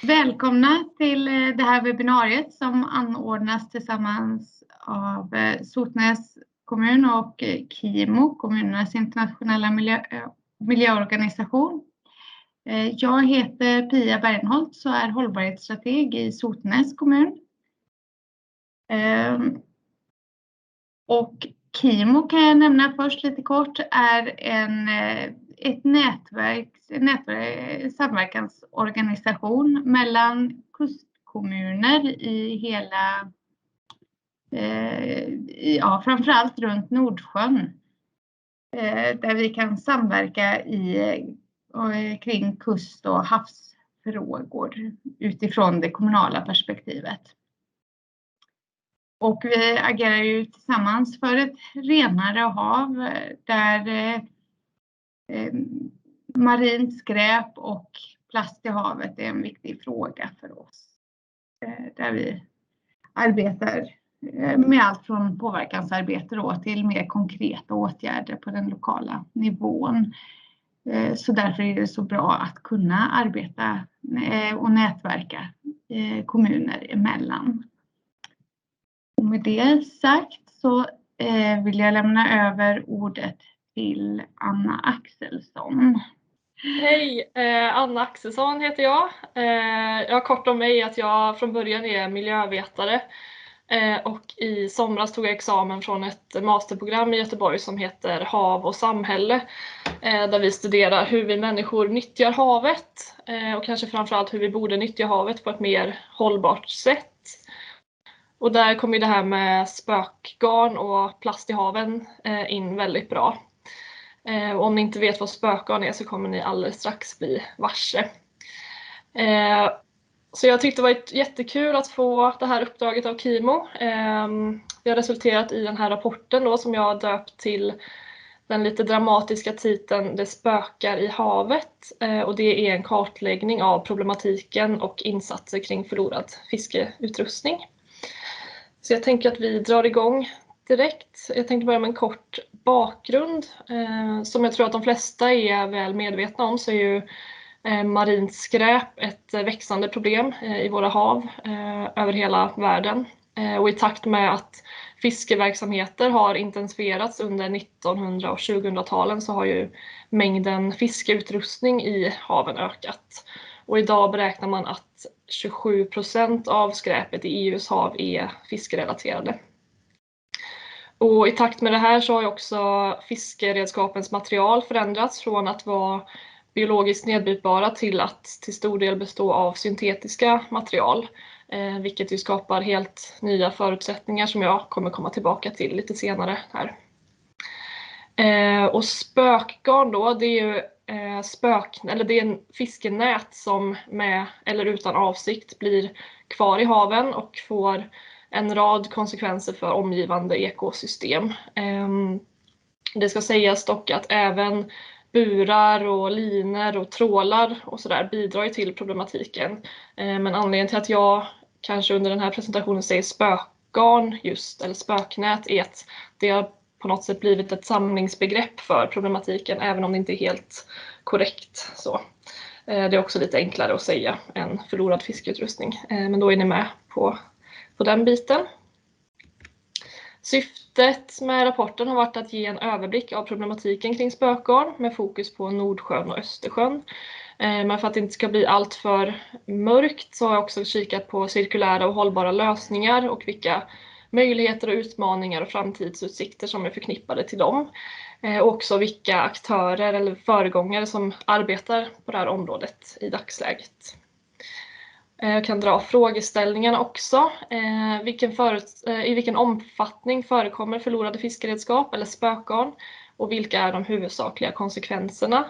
Välkomna till det här webbinariet som anordnas tillsammans av Sotnäs kommun och KIMO, kommunernas internationella miljöorganisation. Jag heter Pia Bergenholt och är hållbarhetsstrateg i Sotnäs kommun. Och KIMO kan jag nämna först lite kort är ett samverkansorganisation mellan kustkommuner i hela, framförallt runt Nordsjön. Där vi kan samverka kring kust- och havsfrågor utifrån det kommunala perspektivet. Och vi agerar ju tillsammans för ett renare hav där marint skräp och plast i havet är en viktig fråga för oss. Där vi arbetar med allt från påverkansarbete då till mer konkreta åtgärder på den lokala nivån. Så därför är det så bra att kunna arbeta och nätverka kommuner emellan. Och med det sagt så vill jag lämna över ordet till Anna Axelsson. Hej, Anna Axelsson heter jag. Jag kort om mig att jag från början är miljövetare och i somras tog jag examen från ett masterprogram i Göteborg som heter Hav och samhälle, där vi studerar hur vi människor nyttjar havet och kanske framförallt hur vi borde nyttja havet på ett mer hållbart sätt. Och där kommer det här med spökgarn och plast i haven in väldigt bra. Och om ni inte vet vad spökgarn är så kommer ni alldeles strax bli varse. Så jag tyckte det var jättekul att få det här uppdraget av KIMO. Det har resulterat i den här rapporten då, som jag har döpt till den lite dramatiska titeln Det spökar i havet. Och det är en kartläggning av problematiken och insatser kring förlorad fiskeutrustning. Så jag tänker att vi drar igång direkt. Jag tänkte börja med en kort bakgrund. Som jag tror att de flesta är väl medvetna om så är ju marint skräp ett växande problem i våra hav över hela världen. Och i takt med att fiskeverksamheter har intensifierats under 1900- och 2000-talen så har ju mängden fiskeutrustning i haven ökat. Och idag beräknar man att 27% av skräpet i EUs hav är fiskerelaterade. Och i takt med det här så har ju också fiskeredskapens material förändrats från att vara biologiskt nedbrytbara till att till stor del bestå av syntetiska material. Vilket ju skapar helt nya förutsättningar som jag kommer komma tillbaka till lite senare här. Och spökgarn då, det är ju det är en fiskenät som med eller utan avsikt blir kvar i haven och får en rad konsekvenser för omgivande ekosystem. Det ska sägas dock att även burar och linor och trålar och sådär bidrar till problematiken. Men anledningen till att jag kanske under den här presentationen säger spökgarn just, eller spöknät, är att det har på något sätt blivit ett samlingsbegrepp för problematiken, även om det inte är helt korrekt. Så. Det är också lite enklare att säga än förlorad fiskeutrustning. Men då är ni med på den biten. Syftet med rapporten har varit att ge en överblick av problematiken kring spökgarn med fokus på Nordsjön och Östersjön. Men för att det inte ska bli allt för mörkt så har jag också kikat på cirkulära och hållbara lösningar och vilka möjligheter och utmaningar och framtidsutsikter som är förknippade till dem. Och också vilka aktörer eller föregångare som arbetar på det här området i dagsläget. Jag kan dra frågeställningarna också. I vilken omfattning förekommer förlorade fiskeredskap eller spökgarn? Och vilka är de huvudsakliga konsekvenserna?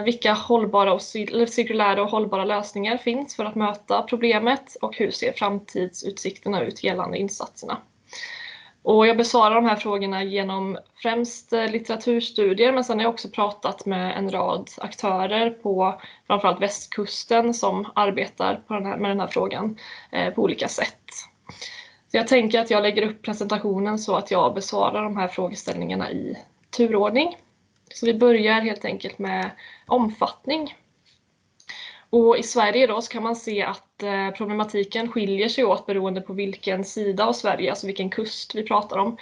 Vilka hållbara cirkulära och hållbara lösningar finns för att möta problemet? Och hur ser framtidsutsikterna ut gällande insatserna? Och jag besvarar de här frågorna genom främst litteraturstudier, men sen har jag också pratat med en rad aktörer på framförallt västkusten som arbetar med den här frågan på olika sätt. Så jag tänker att jag lägger upp presentationen så att jag besvarar de här frågeställningarna i turordning. Så vi börjar helt enkelt med omfattning. Och i Sverige då så kan man se att problematiken skiljer sig åt beroende på vilken sida av Sverige, alltså vilken kust vi pratar om.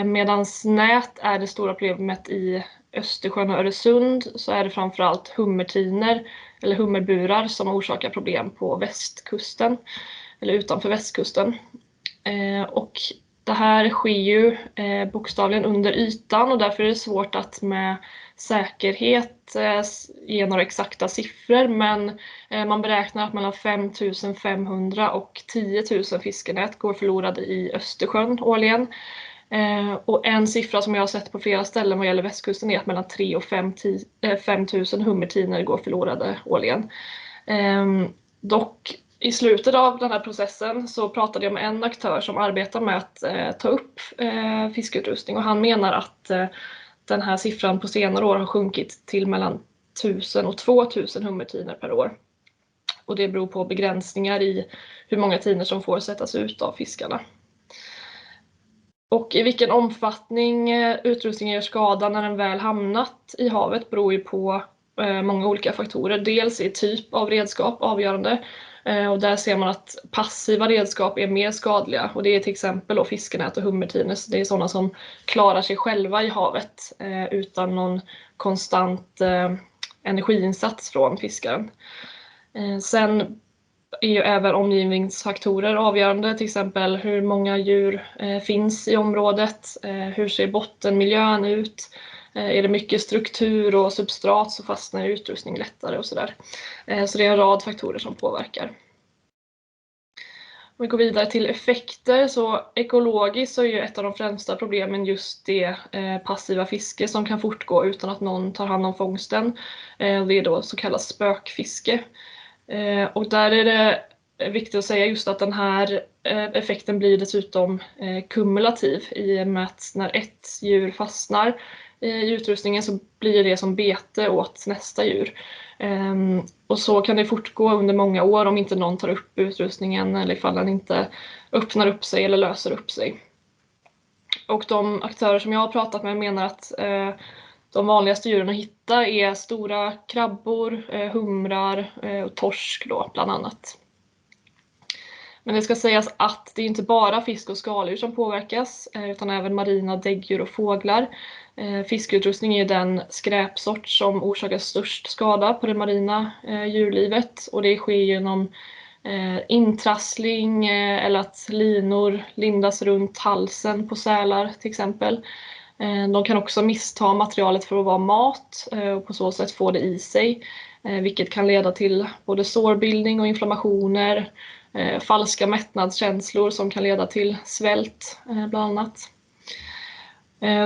Medan nät är det stora problemet i Östersjön och Öresund, så är det framförallt hummertiner eller hummerburar som orsakar problem på västkusten eller utanför västkusten. Och det här sker ju bokstavligen under ytan, och därför är det svårt att med säkerhet ge några exakta siffror, men man beräknar att mellan 5.500 och 10 000 fiskenät går förlorade i Östersjön årligen. Och en siffra som jag har sett på flera ställen vad gäller västkusten är att mellan 3 och 5 000 hummertiner går förlorade årligen. Dock i slutet av den här processen så pratade jag med en aktör som arbetar med att ta upp fiskeutrustning, och han menar att den här siffran på senare år har sjunkit till mellan 1000 och 2000 hummertiner per år. Och det beror på begränsningar i hur många tiner som får sättas ut av fiskarna. Och i vilken omfattning utrustningen gör skada när den väl hamnat i havet beror ju på många olika faktorer. Dels är typ av redskap avgörande, och där ser man att passiva redskap är mer skadliga, och det är till exempel då fiskenät och hummertiner. Så det är sådana som klarar sig själva i havet utan någon konstant energiinsats från fiskaren. Sen är ju även omgivningsfaktorer avgörande, till exempel hur många djur finns i området, hur ser bottenmiljön ut, är det mycket struktur och substrat så fastnar utrustning lättare och sådär. Så det är en rad faktorer som påverkar. Om vi går vidare till effekter, så ekologiskt så är ju ett av de främsta problemen just det passiva fiske som kan fortgå utan att någon tar hand om fångsten. Det är då så kallat spökfiske. Och där är det viktigt att säga just att den här effekten blir dessutom kumulativ, i och med att när ett djur fastnar i utrustningen så blir det som bete åt nästa djur. Och så kan det fortgå under många år om inte någon tar upp utrustningen eller ifall den inte öppnar upp sig eller löser upp sig. Och de aktörer som jag har pratat med menar att de vanligaste djuren att hitta är stora krabbor, humrar och torsk då, bland annat. Men det ska sägas att det är inte bara fisk och skaldjur som påverkas, utan även marina däggdjur och fåglar. Fiskeutrustning är den skräpsort som orsakar störst skada på det marina djurlivet, och det sker genom intrassling eller att linor lindas runt halsen på sälar till exempel. De kan också missta materialet för att vara mat och på så sätt få det i sig, vilket kan leda till både sårbildning och inflammationer, falska mättnadskänslor som kan leda till svält bland annat.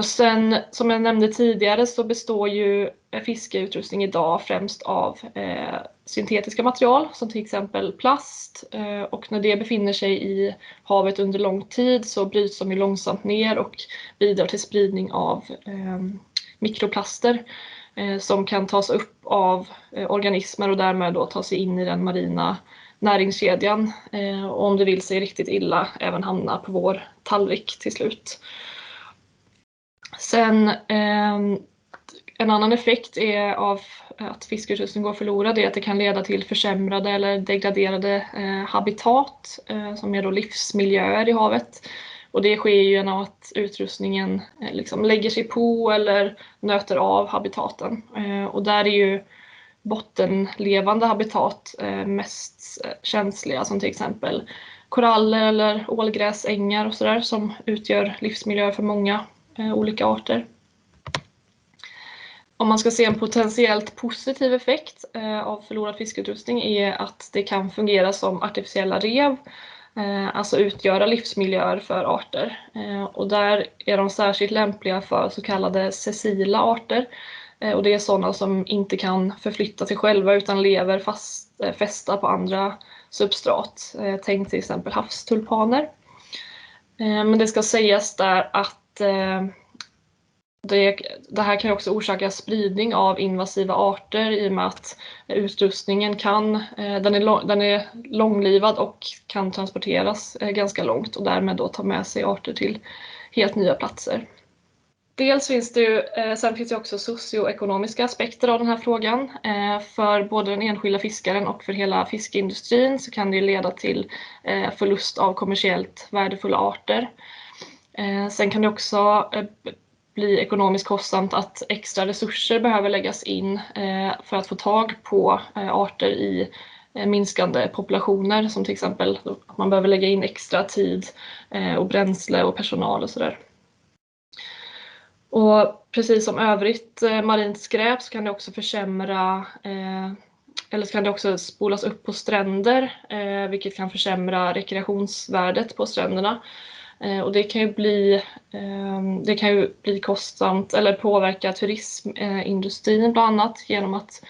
Sen som jag nämnde tidigare så består ju fiskeutrustning idag främst av syntetiska material som till exempel plast, och när det befinner sig i havet under lång tid så bryts de ju långsamt ner och bidrar till spridning av mikroplaster som kan tas upp av organismer och därmed då ta sig in i den marina näringskedjan, och om det vill sig riktigt illa även hamna på vår tallrik till slut. Sen en annan effekt är av att fiskeutrustning går förlorad är att det kan leda till försämrade eller degraderade habitat som är då livsmiljöer i havet. Och det sker ju genom att utrustningen liksom lägger sig på eller nöter av habitaten. Och där är ju bottenlevande habitat mest känsliga, som till exempel koraller eller ålgräsängar och sådär, som utgör livsmiljöer för många olika arter. Om man ska se en potentiellt positiv effekt av förlorad fiskeutrustning är att det kan fungera som artificiella rev, alltså utgöra livsmiljöer för arter. Och där är de särskilt lämpliga för så kallade sessila arter. Och det är sådana som inte kan förflytta sig själva utan lever fästa på andra substrat. Tänk till exempel havstulpaner. Men det ska sägas där att det här kan också orsaka spridning av invasiva arter i och med att utrustningen den är långlivad och kan transporteras ganska långt och därmed då ta med sig arter till helt nya platser. Dels finns det ju, sen finns det också socioekonomiska aspekter av den här frågan. För både den enskilda fiskaren och för hela fiskeindustrin så kan det ju leda till förlust av kommersiellt värdefulla arter. Sen kan det också bli ekonomiskt kostsamt att extra resurser behöver läggas in för att få tag på arter i minskande populationer, som till exempel att man behöver lägga in extra tid och bränsle och personal och sådär. Och precis som övrigt marint skräp så kan det också försämra eller så kan det också spolas upp på stränder, vilket kan försämra rekreationsvärdet på stränderna. Och det kan ju bli kostsamt eller påverka turismindustrin bland annat genom att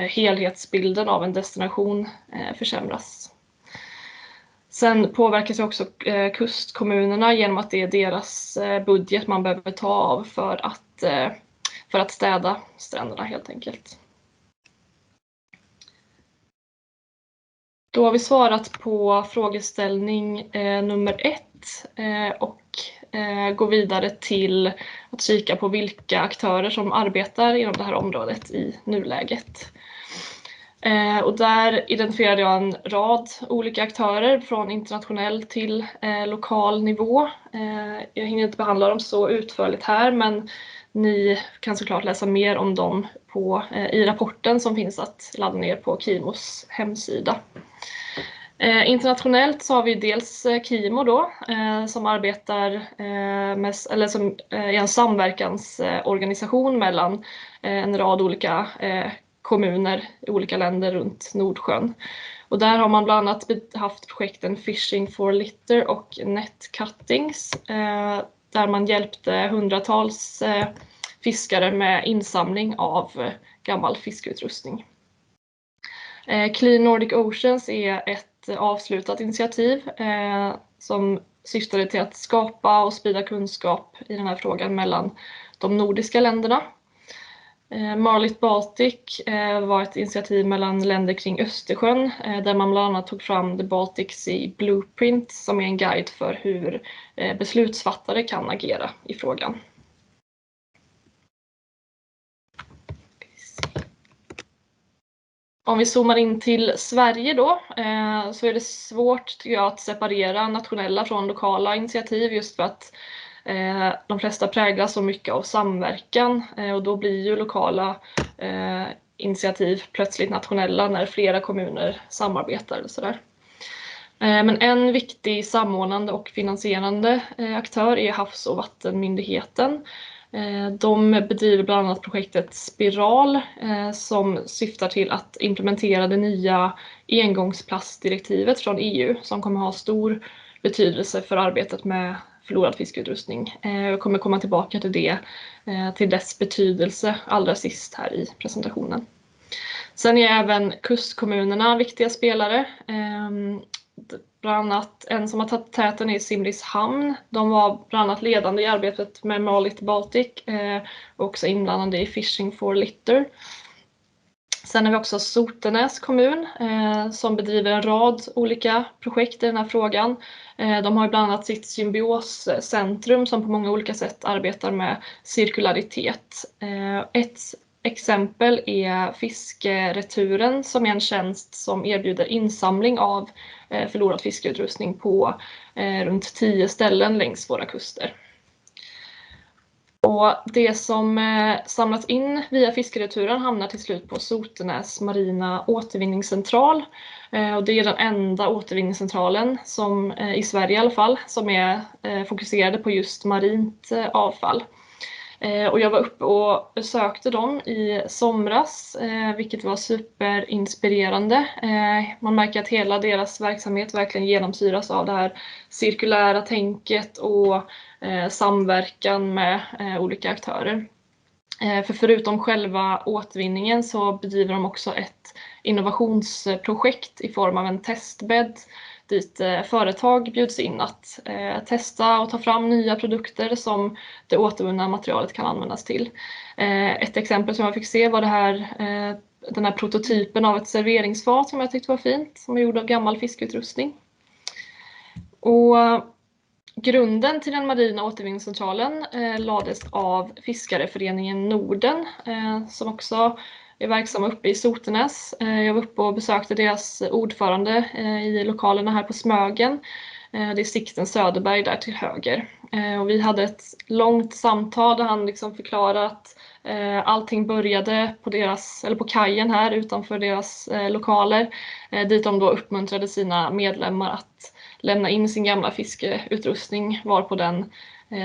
helhetsbilden av en destination försämras. Sen påverkas också kustkommunerna genom att det är deras budget man behöver ta av för att städa stränderna helt enkelt. Då har vi svarat på frågeställning nummer 1 och går vidare till att kika på vilka aktörer som arbetar inom det här området i nuläget. Och där identifierade jag en rad olika aktörer från internationell till lokal nivå. Jag hinner inte behandla dem så utförligt här, men ni kan såklart läsa mer om dem i rapporten som finns att ladda ner på KIMOs hemsida. Internationellt så har vi dels KIMO då, som arbetar som är en samverkansorganisation mellan en rad olika kommuner i olika länder runt Nordsjön. Och där har man bland annat haft projekten Fishing for Litter och Net Cuttings, där man hjälpte hundratals fiskare med insamling av gammal fiskeutrustning. Clean Nordic Oceans är ett avslutat initiativ som syftade till att skapa och sprida kunskap i den här frågan mellan de nordiska länderna. Marlit Baltic var ett initiativ mellan länder kring Östersjön där man bland annat tog fram The Baltic Sea Blueprint som är en guide för hur beslutsfattare kan agera i frågan. Om vi zoomar in till Sverige då så är det svårt tycker jag att separera nationella från lokala initiativ just för att de flesta präglas så mycket av samverkan och då blir ju lokala initiativ plötsligt nationella när flera kommuner samarbetar och sådär. Men en viktig samordnande och finansierande aktör är Havs- och vattenmyndigheten. De bedriver bland annat projektet Spiral som syftar till att implementera det nya engångsplastdirektivet från EU som kommer ha stor betydelse för arbetet med förlorad fiskeutrustning. Jag kommer komma tillbaka till det, till dess betydelse allra sist här i presentationen. Sen är även kustkommunerna viktiga spelare. Bland annat en som har tagit täten är Simrishamn. De var bland annat ledande i arbetet med Marlit Baltic och också inblandade i Fishing for Litter. Sen har vi också Sotenäs kommun som bedriver en rad olika projekt i den här frågan. De har bland annat sitt symbioscentrum som på många olika sätt arbetar med cirkularitet. Ett exempel är Fiskereturen som är en tjänst som erbjuder insamling av förlorad fiskeutrustning på runt 10 ställen längs våra kuster. Och det som samlas in via Fiskereturen hamnar till slut på Sotenäs marina återvinningscentral. Och det är den enda återvinningscentralen som, i Sverige i alla fall, som är fokuserade på just marint avfall. Och jag var uppe och besökte dem i somras, vilket var superinspirerande. Man märker att hela deras verksamhet verkligen genomsyras av det här cirkulära tänket och samverkan med olika aktörer. För förutom själva återvinningen så bedriver de också ett innovationsprojekt i form av en testbädd dit företag bjuds in att testa och ta fram nya produkter som det återvunna materialet kan användas till. Ett exempel som jag fick se var den här prototypen av ett serveringsfat som jag tyckte var fint, som är gjord av gammal fiskeutrustning. Och Grunden till den marina återvinningscentralen lades av Fiskareföreningen Norden som också är verksamma uppe i Sotenäs. Jag var uppe och besökte deras ordförande i lokalerna här på Smögen. Det är Sixten Söderberg där till höger. Och vi hade ett långt samtal där han liksom förklarade att allting började på kajen här utanför deras lokaler. Dit de då uppmuntrade sina medlemmar att lämna in sin gamla fiskeutrustning varpå den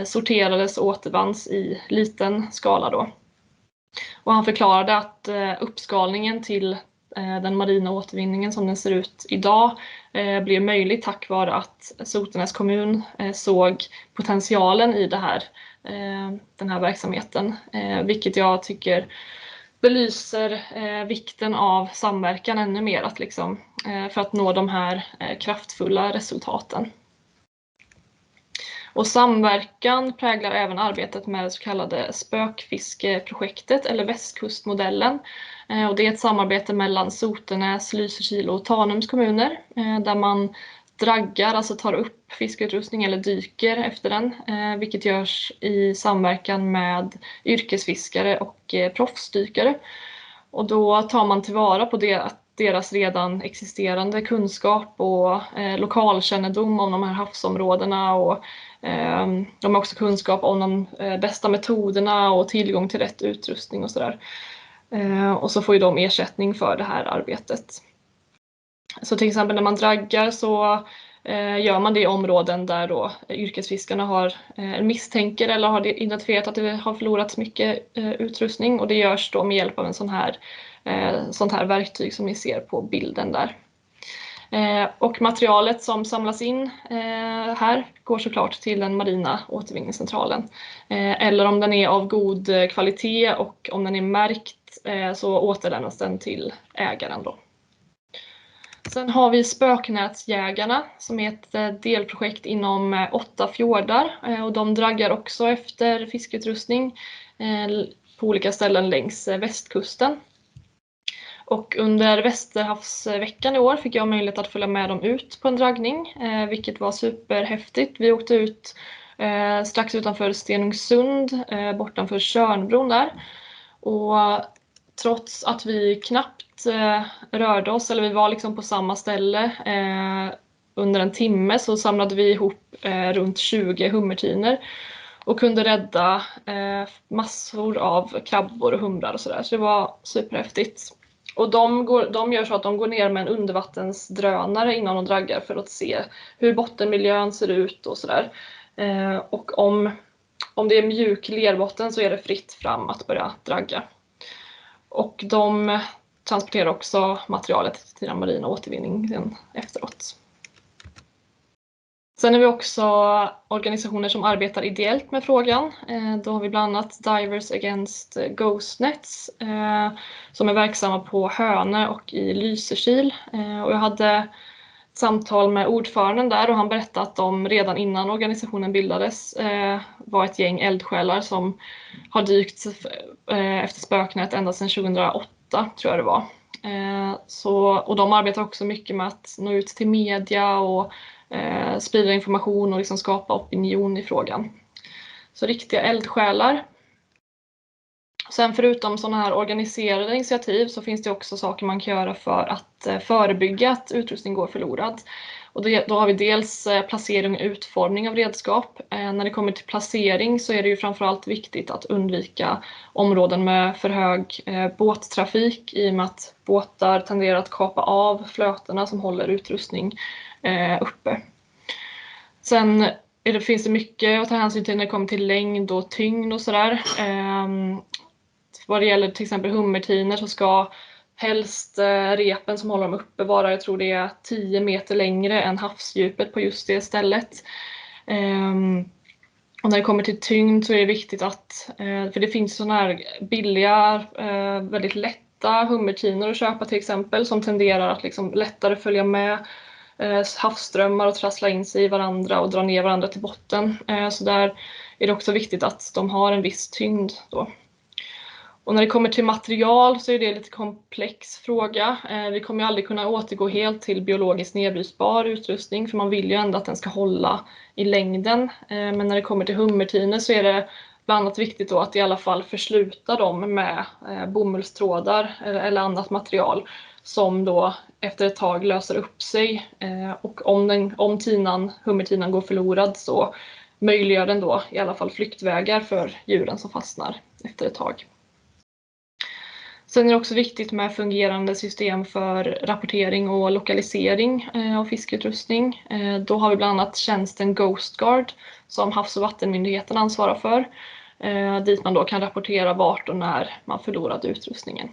sorterades och återvanns i liten skala då. Och han förklarade att uppskalningen till den marina återvinningen som den ser ut idag blev möjlig tack vare att Sotenäs kommun såg potentialen i den här verksamheten, vilket jag tycker belyser vikten av samverkan ännu mer för att nå de här kraftfulla resultaten. Och samverkan präglar även arbetet med det så kallade spökfiskeprojektet eller västkustmodellen. Och det är ett samarbete mellan Sotenäs, Lysekil och Tanums kommuner där man draggar, alltså tar upp fiskeutrustning eller dyker efter den, vilket görs i samverkan med yrkesfiskare och proffsdykare. Och då tar man tillvara på deras redan existerande kunskap och lokalkännedom om de här havsområdena, och de har också kunskap om de bästa metoderna och tillgång till rätt utrustning och sådär. Och så får ju de ersättning för det här arbetet. Så till exempel när man draggar så gör man det i områden där då yrkesfiskarna har misstänker eller har identifierat att det har förlorats mycket utrustning, och det görs då med hjälp av en sånt här verktyg som ni ser på bilden där. Och materialet som samlas in här går såklart till den marina återvinningscentralen. Eller om den är av god kvalitet och om den är märkt så återlämnas den till ägaren då. Sen har vi Spöknätsjägarna som är ett delprojekt inom 8 fjordar, och de draggar också efter fiskeutrustning på olika ställen längs västkusten. Och under Västerhavsveckan i år fick jag möjlighet att följa med dem ut på en dragning, vilket var superhäftigt. Vi åkte ut strax utanför Stenungsund, bortanför Tjörnbron där. Och trots att vi knappt rörde oss, eller vi var liksom på samma ställe under en timme, så samlade vi ihop runt 20 hummertiner och kunde rädda massor av krabbor och humrar och sådär. Så det var superhäftigt. Och de gör så att de går ner med en undervattensdrönare innan de draggar för att se hur bottenmiljön ser ut och sådär. Och om det är mjuk lerbotten så är det fritt fram att börja dragga. Och de transporterar också materialet till den marina återvinningen efteråt. Sen har vi också organisationer som arbetar ideellt med frågan. Då har vi bland annat Divers Against Ghost Nets som är verksamma på Hönö och i Lysekil. Och jag hade ett samtal med ordföranden där, och han berättade att de redan innan organisationen bildades var ett gäng eldsjälar som har dykt efter spöknät ända sedan 2008 tror jag det var. Och de arbetar också mycket med att nå ut till media och sprida information och liksom skapa opinion i frågan. Så riktiga eldsjälar. Sen förutom sådana här organiserade initiativ så finns det också saker man kan göra för att förebygga att utrustning går förlorad. Och då har vi dels placering och utformning av redskap. När det kommer till placering så är det ju framförallt viktigt att undvika områden med för hög båttrafik, i och med att båtar tenderar att kapa av flötena som håller utrustning uppe. Sen finns det mycket att ta hänsyn till när det kommer till längd och tyngd och sådär. Vad det gäller till exempel hummertiner så ska helst repen som håller dem uppe vara, jag tror det är 10 meter längre än havsdjupet på just det stället. Och när det kommer till tyngd så är det viktigt att, för det finns sådana här billiga, väldigt lätta hummertiner att köpa till exempel, som tenderar att liksom lättare följa med havsströmmar och trassla in sig i varandra och dra ner varandra till botten. Så där är det också viktigt att de har en viss tyngd då. Och när det kommer till material så är det en lite komplex fråga. Vi kommer ju aldrig kunna återgå helt till biologiskt nedbrytbar utrustning, för man vill ju ändå att den ska hålla i längden. Men när det kommer till hummertiner så är det bland annat viktigt då att i alla fall försluta dem med bomullstrådar eller annat material som då efter ett tag löser upp sig. Och om hummertinan går förlorad så möjliggör den då i alla fall flyktvägar för djuren som fastnar efter ett tag. Sen är det också viktigt med fungerande system för rapportering och lokalisering av fiskeutrustning. Då har vi bland annat tjänsten Ghost Guard som Havs- och vattenmyndigheten ansvarar för. Dit man då kan rapportera vart och när man förlorade utrustningen.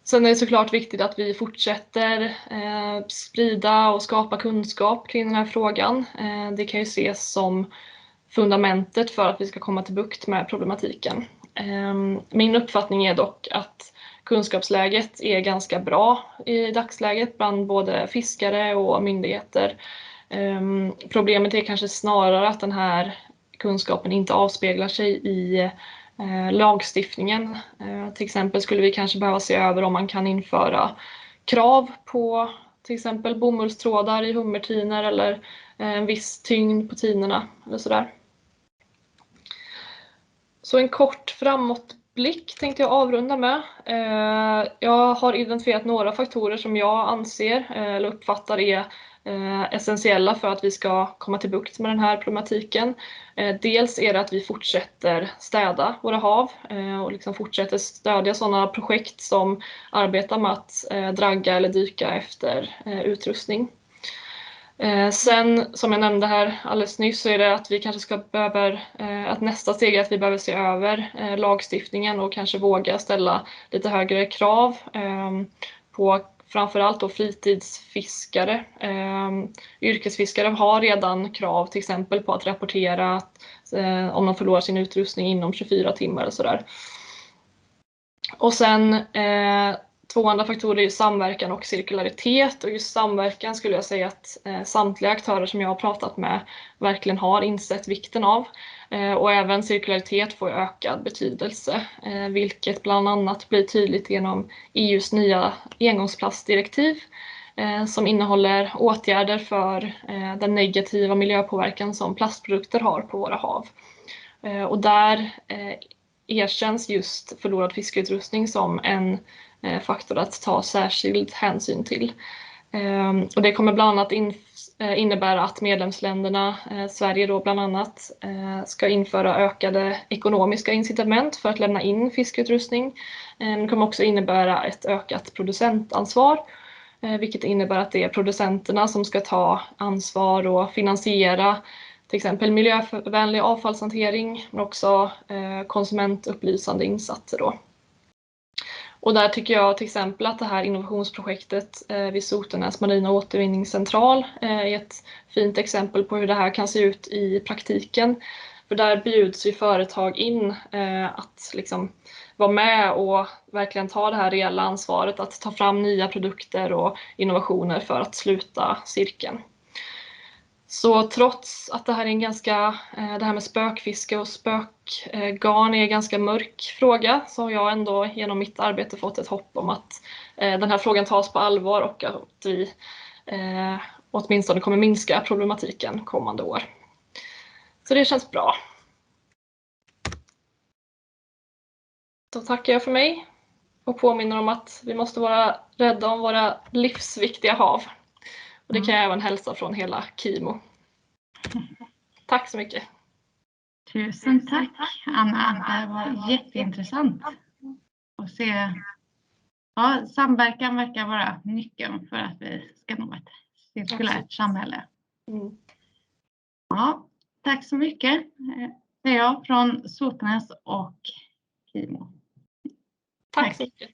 Sen är det såklart viktigt att vi fortsätter sprida och skapa kunskap kring den här frågan. Det kan ju ses som fundamentet för att vi ska komma till bukt med problematiken. Min uppfattning är dock att kunskapsläget är ganska bra i dagsläget bland både fiskare och myndigheter. Problemet är kanske snarare att den här kunskapen inte avspeglar sig i lagstiftningen. Till exempel skulle vi kanske behöva se över om man kan införa krav på till exempel bomullstrådar i hummertiner eller en viss tyngd på tinerna eller sådär. Så en kort framåtblick tänkte jag avrunda med. Jag har identifierat några faktorer som jag anser eller uppfattar är essentiella för att vi ska komma till bukt med den här problematiken. Dels är det att vi fortsätter städa våra hav och liksom fortsätter stödja sådana projekt som arbetar med att dragga eller dyka efter utrustning. Sen som jag nämnde här alldeles nyss så är det att vi kanske att nästa steg är att vi behöver se över lagstiftningen och kanske våga ställa lite högre krav på framförallt då fritidsfiskare. Yrkesfiskare har redan krav till exempel på att rapportera om de förlorar sin utrustning inom 24 timmar eller sådär. Och sen två andra faktorer är samverkan och cirkularitet, och just samverkan skulle jag säga att samtliga aktörer som jag har pratat med verkligen har insett vikten av. Och även cirkularitet får ökad betydelse, vilket bland annat blir tydligt genom EU:s nya engångsplastdirektiv som innehåller åtgärder för den negativa miljöpåverkan som plastprodukter har på våra hav. Och där erkänns just förlorad fiskeutrustning som en faktor att ta särskild hänsyn till. Och det kommer bland annat innebära att medlemsländerna, Sverige då bland annat, ska införa ökade ekonomiska incitament för att lämna in fiskeutrustning. Det kommer också innebära ett ökat producentansvar, vilket innebär att det är producenterna som ska ta ansvar och finansiera till exempel miljövänlig avfallshantering, men också konsumentupplysande insatser då. Och där tycker jag till exempel att det här innovationsprojektet vid Sotenäs marina återvinningscentral är ett fint exempel på hur det här kan se ut i praktiken. För där bjuds ju företag in att liksom vara med och verkligen ta det här reella ansvaret att ta fram nya produkter och innovationer för att sluta cirkeln. Så trots att det här är det här med spökfiske och spökgarn är en ganska mörk fråga, så har jag ändå genom mitt arbete fått ett hopp om att den här frågan tas på allvar och att vi åtminstone kommer minska problematiken kommande år. Så det känns bra. Då tackar jag för mig och påminner om att vi måste vara rädda om våra livsviktiga hav. Och det kan jag även hälsa från hela KIMO. Tack så mycket. Tusen tack Anna, det var jätteintressant att se. Ja, samverkan verkar vara nyckeln för att vi ska nå ett cirkulärt samhälle. Ja, tack så mycket. Det är jag från Sotenäs och KIMO. Tack så mycket.